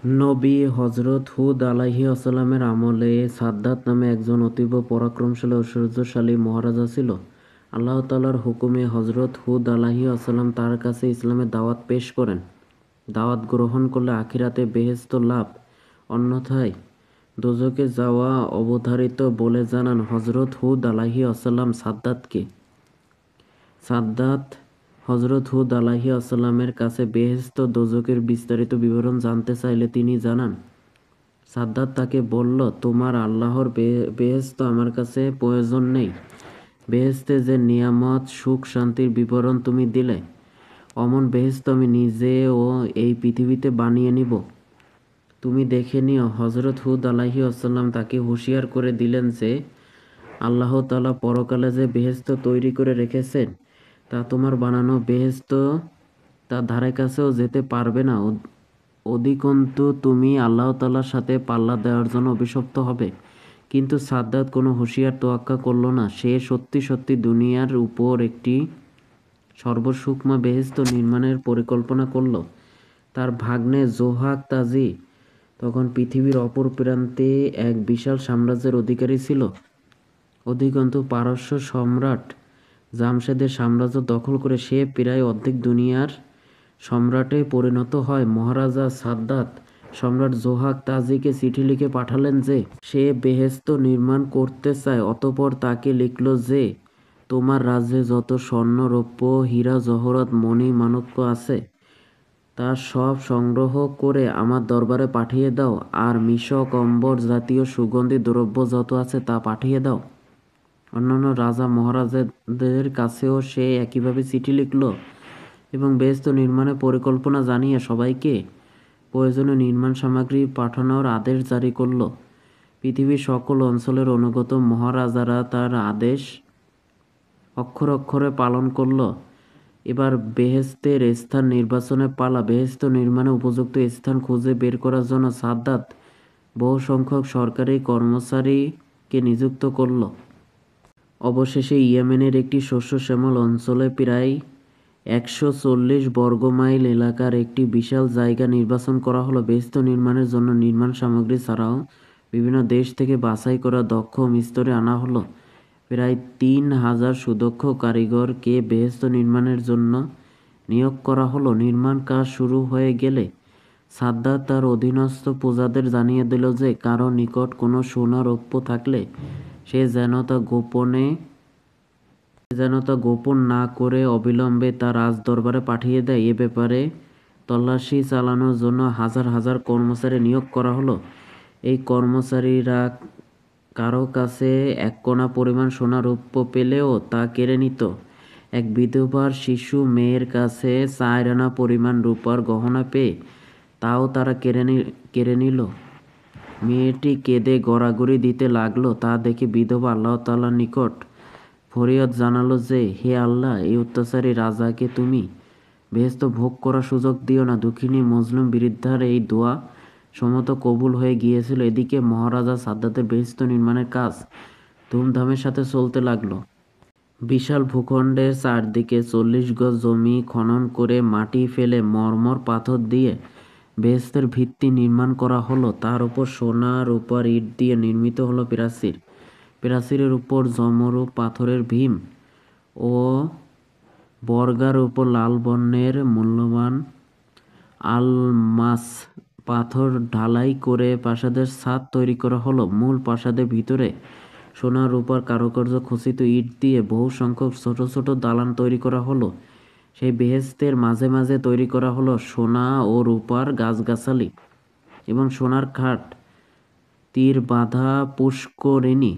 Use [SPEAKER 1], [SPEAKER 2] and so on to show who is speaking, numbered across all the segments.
[SPEAKER 1] নবী হযরত হুদ আলাইহিস-সালামের আমলে সাদ্দাত নামে একজন অতীব পরাক্রমশালী ও ঐশ্বর্যশালী মহারাজা ছিল। আল্লাহ তাআলার হুকুমে হযরত হুদ আলাইহিস-সালাম তার কাছে ইসলামের দাওয়াত পেশ করেন। দাওয়াত গ্রহণ করলে আখিরাতে বেহেশত লাভ, অন্যথায় দোজখে যাওয়া অবধারিত বলে জানান হযরত হুদ আলাইহিস-সালাম সাদ্দাতকে। সাদ্দাত হযরত হুদ আলাইহিস-সালামের কাছে বেহেশত দোজখের বিস্তারিত বিবরণ জানতে চাইলে তিনি জানান, সাদ্দাত তাকে বলল, তোমার আল্লাহর বেহেশত আমার কাছে প্রয়োজন নেই। বেহেশতে যে নিয়ামত সুখ শান্তির বিবরণ তুমি দিলে, অমন বেহেশত আমি নিজে ও এই পৃথিবীতে বানিয়ে নিব। তুমি দেখে নিও। হযরত হুদ আলাইহিস-সালাম তাকে হুঁশিয়ার করে দিলেন যে আল্লাহ তাআলা পরকালে যে বেহেশত তৈরি করে রেখেছেন তা তোমার বানানো বেহেশত তার ধারে কাছেও যেতে পারবে না। অধিকন্তু তুমি আল্লাহ তাআলার সাথে পাল্লা দেওয়ার জন্য অভিশপ্ত হবে। কিন্তু সাদ্দাত কোনো হুঁশিয়ার তোয়াক্কা করল না। সে সত্যি সত্যি দুনিয়ার উপর একটি সর্বসুখময় বেহেশত নির্মাণের পরিকল্পনা করল। তার ভাগ্নে যোহাক তাজি তখন পৃথিবীর অপর প্রান্তে এক বিশাল সাম্রাজ্যের অধিকারী ছিল। অধিকন্তু পারস্য সম্রাট জামশেদের সাম্রাজ্য দখল করে সে প্রায় অর্ধেক দুনিয়ার সম্রাটে পরিণত হয়। মহারাজা সাদ্দাত সম্রাট যোহাক তাজিকে চিঠি লিখে পাঠালেন যে সে বেহেশত নির্মাণ করতে চায়। অতঃপর তাকে লিখল যে তোমার রাজ্যে যত স্বর্ণ রৌপ্য হীরা জহরত মণি মাণিক্য আছে তা সব সংগ্রহ করে আমার দরবারে পাঠিয়ে দাও, আর মিশক অম্বর জাতীয় সুগন্ধি দ্রব্য যত আছে তা পাঠিয়ে দাও। অন্যান্য রাজা মহারাজাদের কাছেও সে একইভাবে চিঠি লিখল এবং বেহেশত নির্মাণের পরিকল্পনা জানিয়ে সবাইকে প্রয়োজনীয় নির্মাণ সামগ্রী পাঠানোর আদেশ জারি করল। পৃথিবীর সকল অঞ্চলের অনুগত মহারাজারা তার আদেশ অক্ষরে অক্ষরে পালন করল। এবার বেহেশতের স্থান নির্বাচনের পালা। বেহেশত নির্মাণে উপযুক্ত স্থান খুঁজে বের করার জন্য সাদ্দাত বহু সংখ্যক সরকারি কর্মচারীকে নিযুক্ত করল। অবশেষে ইয়েমেনের একটি শস্যশ্যামল অঞ্চলে প্রায় 140 বর্গমাইল এলাকার একটি বিশাল জায়গা নির্বাচন করা হলো। বেহেশত নির্মাণের জন্য নির্মাণ সামগ্রী ছাড়াও বিভিন্ন দেশ থেকে বাছাই করা দক্ষ মিস্ত্রি আনা হলো। প্রায় 3000 সুদক্ষ কারিগরকে বেহেশত নির্মাণের জন্য নিয়োগ করা হলো। নির্মাণ কাজ শুরু হয়ে গেলে সাদ্দাত তার অধীনস্থ প্রজাদের জানিয়ে দিল যে কারো নিকট কোনো সোনা রৌপ্য থাকলে সে যেন তা গোপন না করে অবিলম্বে তা রাজদরবারে পাঠিয়ে দেয়। এ ব্যাপারে তল্লাশি চালানোর জন্য হাজার হাজার কর্মচারী নিয়োগ করা হলো। এই কর্মচারীরা কারো কাছে এক কণা পরিমাণ সোনা রৌপ্য পেলেও তা কেড়ে নিত। এক বিধবার শিশু মেয়ের কাছে 4 আনা পরিমাণ রূপার গহনা পেয়ে তাও তারা কেড়ে নিল। মেয়েটি কেঁদে গড়াগড়ি দিতে লাগলো। তা দেখে বিধবা আল্লাহ তাআলার নিকট ফরিয়াদ জানালো যে, হে আল্লাহ, এই অত্যাচারী রাজাকে তুমি বেহেশত ভোগ করার সুযোগ দিও না। দুঃখিনী মজলুম বৃদ্ধার এই দোয়া সম্মত কবুল হয়ে গিয়েছিল। এদিকে মহারাজা সাদ্দাতের বেহেশত নির্মাণের কাজ ধুমধামের সাথে চলতে লাগলো। বিশাল ভূখণ্ডের চারদিকে 40 গজ জমি খনন করে মাটি ফেলে মরমর পাথর দিয়ে বেহেশতের ভিত্তি নির্মাণ করা হলো। তার উপর সোনা রূপার ইট দিয়ে নির্মিত হলো প্রাচীর। প্রাচীরের উপর জমরু পাথরের ভীম ও বর্গার উপর লাল বর্ণের মূল্যবান আলমাস পাথর ঢালাই করে প্রাসাদের ছাদ তৈরি করা হলো। মূল প্রাসাদের ভিতরে সোনা রূপার কারুকার্য খচিত ইট দিয়ে বহু সংখ্যক ছোট ছোট দালান তৈরি করা হলো। সেই বেহেশতের মাঝে মাঝে তৈরি করা হলো সোনা ও রূপার গাছগাছালি এবং সোনার খাট, তীর বাঁধা পুষ্করিণী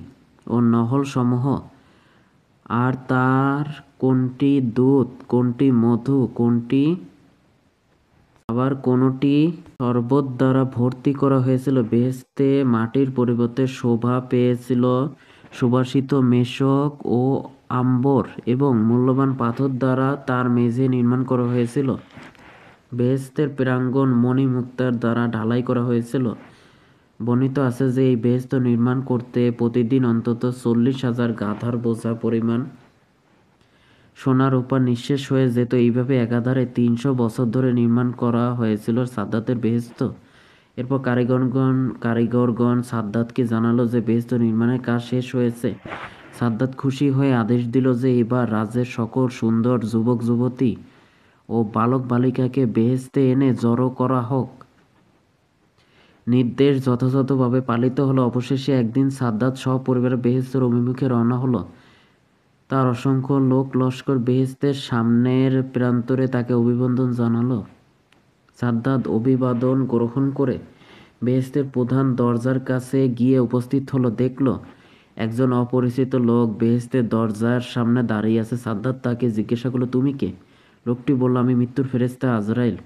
[SPEAKER 1] ও নহল সমূহ। আর তার কোনটি দুধ, কোনটি মধু, কোনটি আবার কোনটি শরবত দ্বারা ভর্তি করা হয়েছিল। বেহেশতে মাটির পরিবর্তে শোভা পেয়েছিল সুবাসিত মেশক ও আম্বর এবং মূল্যবান পাথর দ্বারা তার মেঝে নির্মাণ করা হয়েছিল। বেহেশতের প্রাঙ্গণ মণিমুক্তার দ্বারা ঢালাই করা হয়েছিল। বর্ণিত আছে যে এই বেহেশত নির্মাণ করতে প্রতিদিন অন্তত 40,000 গাধার বোঝা পরিমাণ সোনা রূপা নিঃশেষ হয়ে যেত। এইভাবে একাধারে 300 বছর ধরে নির্মাণ করা হয়েছিল সাদ্দাতের বেহেশত। এরপর কারিগরগণ সাদ্দাতকে জানালো যে বেহেশত নির্মাণের কাজ শেষ হয়েছে। সাদ্দাত খুশি হয়ে আদেশ দিল যে এবার রাজ্যের সকল সুন্দর যুবক যুবতী ও বালক বালিকাকে বেহেশতে এনে জড়ো করা হোক। নির্দেশ যথাযথভাবে পালিত হলো। অবশেষে একদিন সাদ্দাত সপরিবারে বেহেশতের অভিমুখে রওনা হলো। তার অসংখ্য লোক লস্কর বেহেশতের সামনের প্রান্তরে তাকে অভিবাদন জানালো। সাদ্দাত অভিবাদন গ্রহণ করে বেহেশতের প্রধান দরজার কাছে গিয়ে উপস্থিত হলো। দেখল একজন অপরিচিত লোক বেহেশতের দরজার সামনে দাঁড়িয়ে আছে। সাদ্দাত তাকে জিজ্ঞাসা করলো, তুমি কে? লোকটি বলল, আমি মৃত্যুর ফেরেশতা আজরাইল।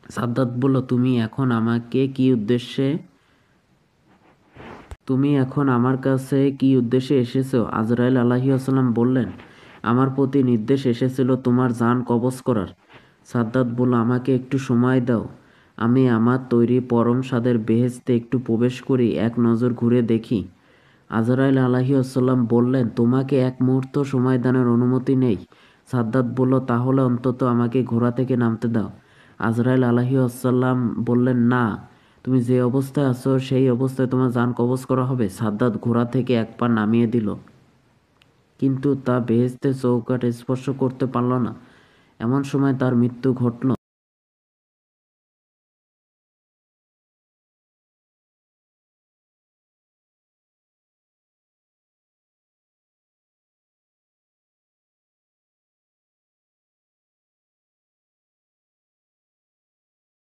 [SPEAKER 1] সাদ্দাত বলল, তুমি এখন আমার কাছে কি উদ্দেশ্যে এসেছো? আজরাইল আলাইহিসসালাম বললেন, আমার প্রতি নির্দেশ এসেছিল তোমার জান কবজ করার। সাদ্দাত বলল, আমাকে একটু সময় দাও, আমি আমার তৈরি পরম স্বাদের বেহেশতে একটু প্রবেশ করি, এক নজর ঘুরে দেখি। আজরাইল আলাইহিসসালাম বললেন, তোমাকে এক মুহূর্ত সময় দানের অনুমতি নেই। সাদ্দাত বলল, তাহলে অন্তত আমাকে ঘোড়া থেকে নামতে দাও। আজরাইল আলাইহিসসালাম বললেন, না, তুমি যে অবস্থায় আছো সেই অবস্থায় তোমার জান কবজ করা হবে। সাদ্দাত ঘোড়া থেকে এক পা নামিয়ে দিল, কিন্তু তা বেহেশতের চৌকাঠ স্পর্শ করতে পারল না। এমন সময় তার মৃত্যু ঘটল।